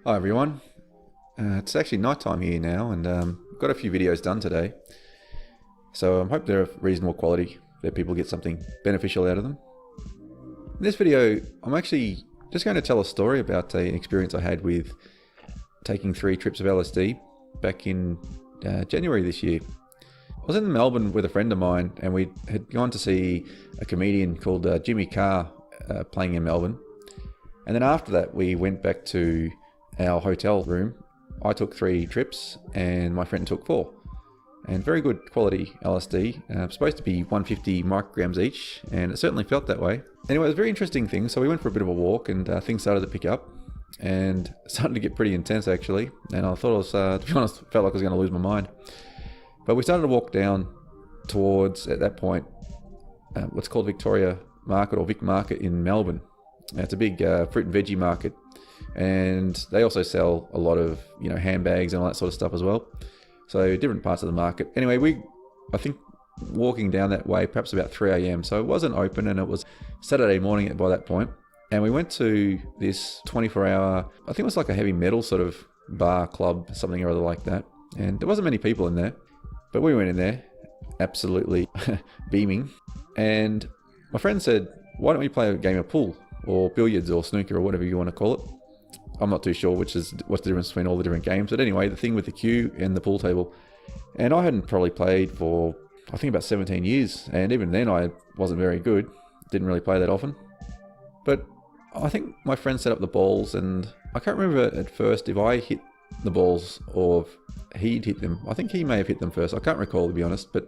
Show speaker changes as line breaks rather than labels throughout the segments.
Hi everyone, it's actually night time here now and got a few videos done today. So I hope they're of reasonable quality, that people get something beneficial out of them. In this video, I'm actually just going to tell a story about an experience I had with taking 3 trips of LSD back in January this year. I was in Melbourne with a friend of mine and we had gone to see a comedian called Jimmy Carr playing in Melbourne. And then after that we went back to our hotel room. I took 3 trips and my friend took 4. And very good quality LSD, supposed to be 150 micrograms each, and it certainly felt that way. Anyway, it was a very interesting thing. So we went for a bit of a walk and things started to pick up and started to get pretty intense actually. And I thought I was, to be honest, felt like I was going to lose my mind. But we started to walk down towards, at that point, what's called Victoria Market or Vic Market in Melbourne. It's a big fruit and veggie market. And they also sell a lot of, handbags and all that sort of stuff as well. So different parts of the market. Anyway, I think walking down that way, perhaps about 3 a.m. So it wasn't open and it was Saturday morning by that point. And we went to this 24-hour, I think it was like a heavy metal sort of bar, club, something or other like that. And there wasn't many people in there, but we went in there absolutely beaming. And my friend said, why don't we play a game of pool or billiards or snooker or whatever you want to call it. I'm not too sure what's the difference between all the different games. But anyway, the thing with the cue and the pool table. And I hadn't probably played for, I think about 17 years. And even then I wasn't very good. Didn't really play that often. But I think my friend set up the balls and I can't remember at first if I hit the balls or if he'd hit them. I think he may have hit them first. I can't recall, to be honest. But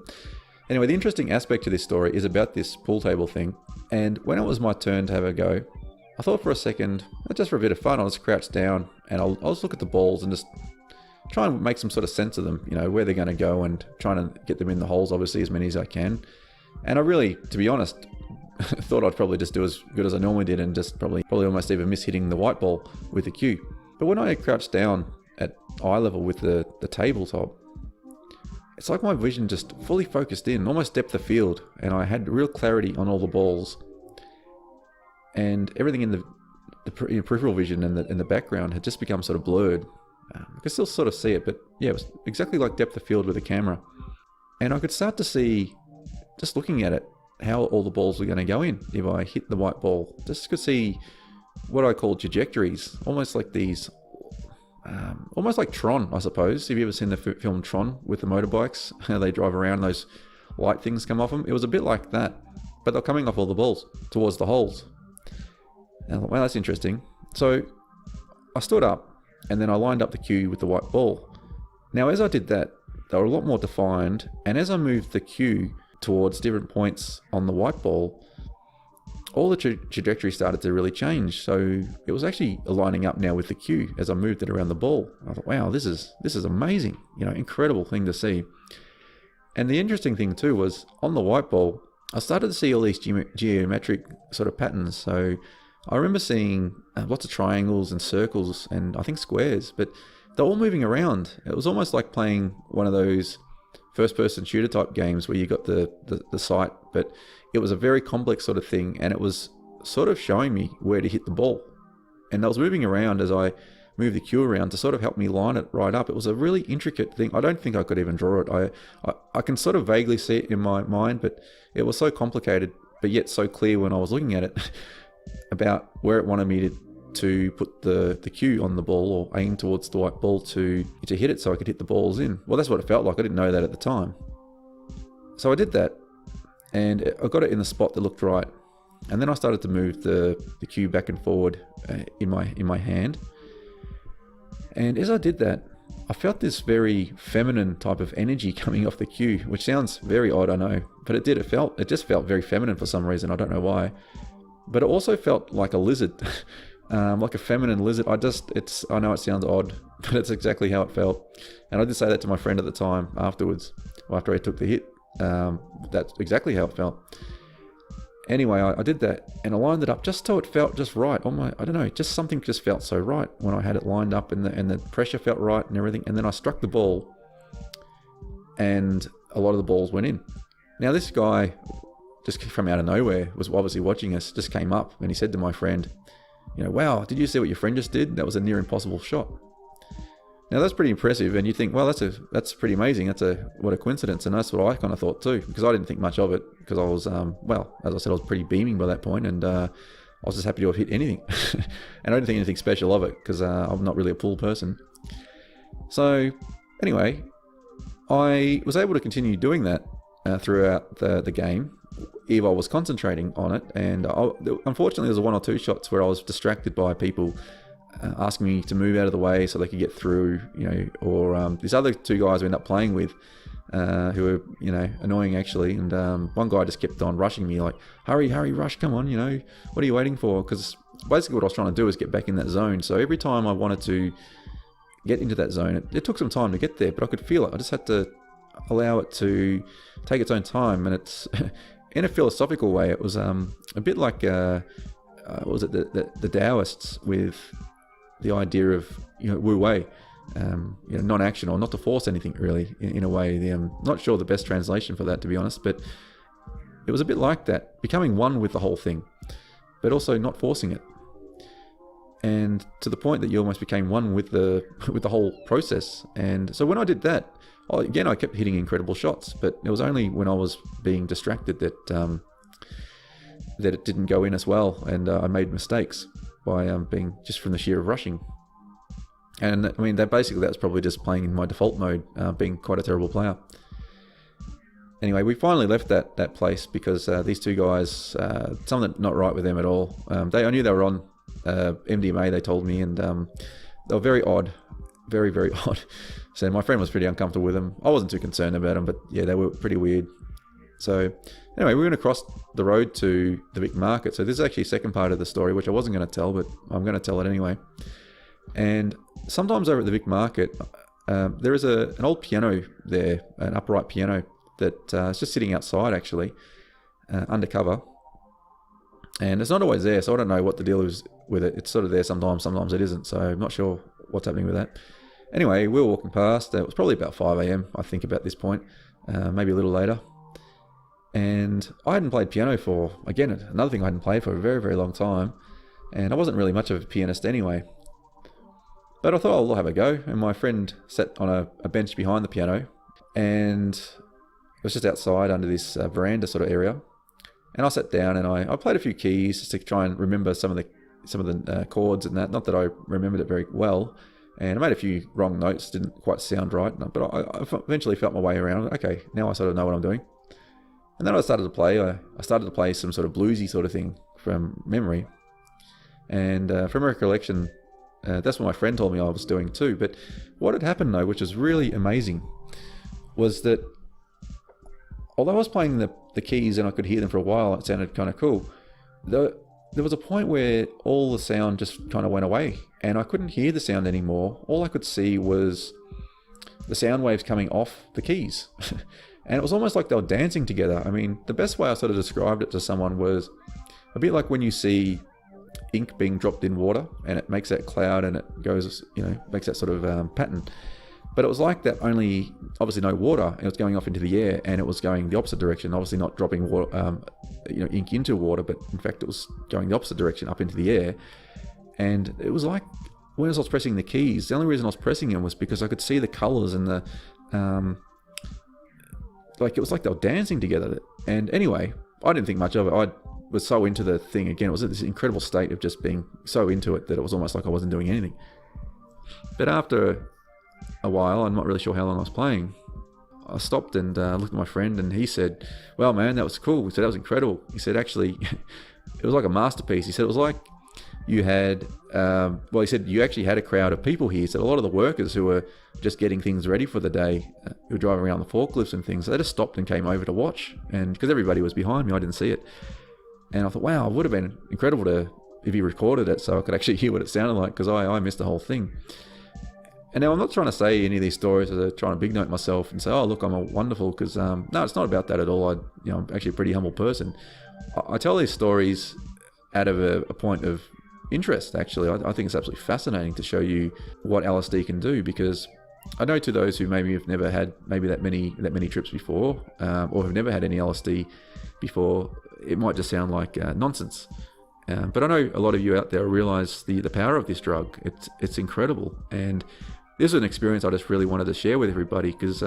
anyway, the interesting aspect to this story is about this pool table thing. And when it was my turn to have a go, I thought for a second, just for a bit of fun, I'll just crouch down and I'll just look at the balls and just try and make some sort of sense of them, where they're going to go and trying to get them in the holes, obviously, as many as I can. And I really, to be honest, thought I'd probably just do as good as I normally did and just probably almost even miss hitting the white ball with the cue. But when I crouched down at eye level with the tabletop, it's like my vision just fully focused in, almost depth of field, and I had real clarity on all the balls. And everything in the peripheral vision and the background had just become sort of blurred. I could still sort of see it, but yeah, it was exactly like depth of field with a camera. And I could start to see, just looking at it, how all the balls were going to go in if I hit the white ball. Just could see what I call trajectories, almost like these, almost like Tron, I suppose. Have you ever seen the film Tron with the motorbikes? How they drive around, those light things come off them? It was a bit like that, but they're coming off all the balls towards the holes. And I thought, well, that's interesting. So I stood up and then I lined up the cue with the white ball. Now, as I did that, they were a lot more defined. And as I moved the cue towards different points on the white ball, all the trajectory started to really change. So it was actually lining up now with the cue as I moved it around the ball. I thought, wow, this is amazing. Incredible thing to see. And the interesting thing too was on the white ball, I started to see all these geometric sort of patterns. So I remember seeing lots of triangles and circles and I think squares, but they're all moving around. It was almost like playing one of those first-person shooter type games where you got the sight, but it was a very complex sort of thing, and it was sort of showing me where to hit the ball. And I was moving around as I moved the cue around to sort of help me line it right up. It was a really intricate thing. I don't think I could even draw it. I can sort of vaguely see it in my mind, but it was so complicated, but yet so clear when I was looking at it. About where it wanted me to put the cue on the ball or aim towards the white ball to hit it so I could hit the balls in. Well, that's what it felt like. I didn't know that at the time. So I did that and I got it in the spot that looked right. And then I started to move the cue back and forward in my hand. And as I did that, I felt this very feminine type of energy coming off the cue, which sounds very odd, I know, but it did. It just felt very feminine for some reason. I don't know why. But it also felt like a lizard, like a feminine lizard. I know it sounds odd, but it's exactly how it felt. And I did say that to my friend at the time afterwards, after I took the hit. That's exactly how it felt. Anyway, I did that and I lined it up just so it felt just right. I don't know, just something just felt so right when I had it lined up and the pressure felt right and everything. And then I struck the ball and a lot of the balls went in. Now this guy, just from out of nowhere, was obviously watching us, just came up and he said to my friend, wow, did you see what your friend just did? That was a near impossible shot. Now that's pretty impressive, and you think, well, that's pretty amazing. What a coincidence, and that's what I kind of thought too, because I didn't think much of it, because I was, as I said, I was pretty beaming by that point, and I was just happy to have hit anything, and I didn't think anything special of it, because I'm not really a pool person. So anyway, I was able to continue doing that throughout the game. If I was concentrating on it, and unfortunately there was one or two shots where I was distracted by people asking me to move out of the way so they could get through, or these other two guys I ended up playing with who were, annoying actually, and one guy just kept on rushing me like, hurry, rush, come on, what are you waiting for? Because basically what I was trying to do is get back in that zone. So every time I wanted to get into that zone, it took some time to get there, but I could feel it. I just had to allow it to take its own time, and it's in a philosophical way, it was a bit like what was it, the Taoists with the idea of Wu Wei, non-action, or not to force anything really, in a way. Not sure the best translation for that, to be honest, but it was a bit like that, becoming one with the whole thing, but also not forcing it, and to the point that you almost became one with the whole process. And so when I did that, again, I kept hitting incredible shots, but it was only when I was being distracted that it didn't go in as well, and I made mistakes by being just from the sheer of rushing. And I mean, that was probably just playing in my default mode, being quite a terrible player. Anyway, we finally left that place because these two guys, something not right with them at all. I knew they were on MDMA, they told me, and they were very odd, very, very odd. So my friend was pretty uncomfortable with them. I wasn't too concerned about them, but yeah, they were pretty weird. So anyway, we're going to cross the road to the Vic Market. So this is actually a second part of the story, which I wasn't going to tell, but I'm going to tell it anyway. And sometimes over at the Vic Market, there is an old piano there, an upright piano that is just sitting outside actually, undercover. And it's not always there, so I don't know what the deal is with it. It's sort of there sometimes it isn't. So I'm not sure what's happening with that. Anyway, we were walking past. It was probably about 5 a.m, I think, about this point, maybe a little later. And I hadn't played piano for, again, another thing I hadn't played for a very, very long time. And I wasn't really much of a pianist anyway. But I thought I'll have a go. And my friend sat on a bench behind the piano. And it was just outside under this veranda sort of area. And I sat down and I played a few keys just to try and remember some of the chords and that. Not that I remembered it very well. And I made a few wrong notes, didn't quite sound right. But I eventually felt my way around. Okay, now I sort of know what I'm doing. And then I started to play. I started to play some sort of bluesy sort of thing from memory. And from recollection, that's what my friend told me I was doing too. But what had happened though, which was really amazing, was that although I was playing the keys and I could hear them for a while, it sounded kind of cool. There was a point where all the sound just kind of went away and I couldn't hear the sound anymore. All I could see was the sound waves coming off the keys. And it was almost like they were dancing together. I mean, the best way I sort of described it to someone was a bit like when you see ink being dropped in water and it makes that cloud and it goes, makes that sort of pattern. But it was like that, only obviously no water, and it was going off into the air and it was going the opposite direction. Obviously not dropping water, ink into water, but in fact it was going the opposite direction up into the air. And it was like when I was pressing the keys, the only reason I was pressing them was because I could see the colors and the like it was like they were dancing together. And anyway, I didn't think much of it. I was so into the thing again. It was this incredible state of just being so into it that it was almost like I wasn't doing anything. But after a while, I'm not really sure how long I was playing, I stopped and looked at my friend and he said, well, man, that was cool. He said, that was incredible. He said, actually, it was like a masterpiece. He said, it was like you had, he said, you actually had a crowd of people here. He said, a lot of the workers who were just getting things ready for the day, who were driving around the forklifts and things, they just stopped and came over to watch. And because everybody was behind me, I didn't see it. And I thought, wow, it would have been incredible if he recorded it so I could actually hear what it sounded like, because I missed the whole thing. And now I'm not trying to say any of these stories as trying to big note myself and say, oh, look, I'm a wonderful, because no, it's not about that at all. I'm actually a pretty humble person. I tell these stories out of a point of interest, actually. I think it's absolutely fascinating to show you what LSD can do, because I know to those who maybe have never had that many trips before, or have never had any LSD before, it might just sound like nonsense. But I know a lot of you out there realize the power of this drug. It's incredible. And this is an experience I just really wanted to share with everybody because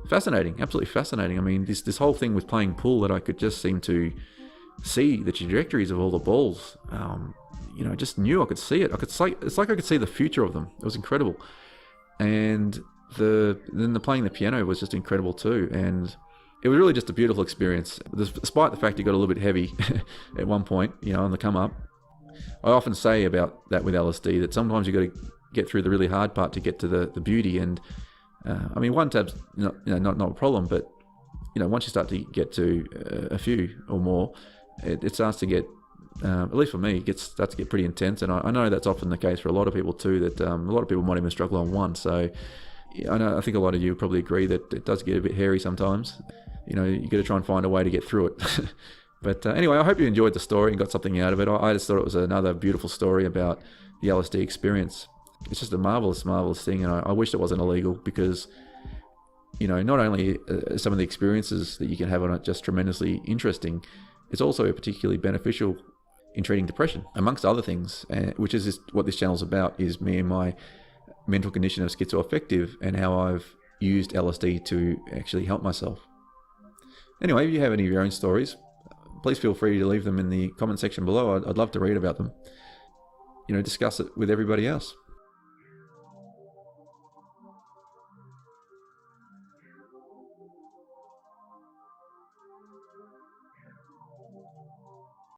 fascinating, absolutely fascinating. I mean, this whole thing with playing pool, that I could just seem to see the trajectories of all the balls. I just knew I could see it. It's like I could see the future of them. It was incredible. And then the playing the piano was just incredible too. And it was really just a beautiful experience, despite the fact it got a little bit heavy at one point, on the come up. I often say about that with LSD that sometimes you got to get through the really hard part to get to the beauty. And one tab's not a problem, but once you start to get to a few or more, it starts to get, at least for me, starts to get pretty intense. And I know that's often the case for a lot of people too. That a lot of people might even struggle on one. So I think a lot of you probably agree that it does get a bit hairy sometimes. You got to try and find a way to get through it. But anyway, I hope you enjoyed the story and got something out of it. I just thought it was another beautiful story about the LSD experience. It's just a marvelous, marvelous thing, and I wish it wasn't illegal because, not only some of the experiences that you can have on it just tremendously interesting, it's also particularly beneficial in treating depression, amongst other things, which is what this channel is about, is me and my mental condition of schizoaffective and how I've used LSD to actually help myself. Anyway, if you have any of your own stories, please feel free to leave them in the comment section below. I'd love to read about them. Discuss it with everybody else.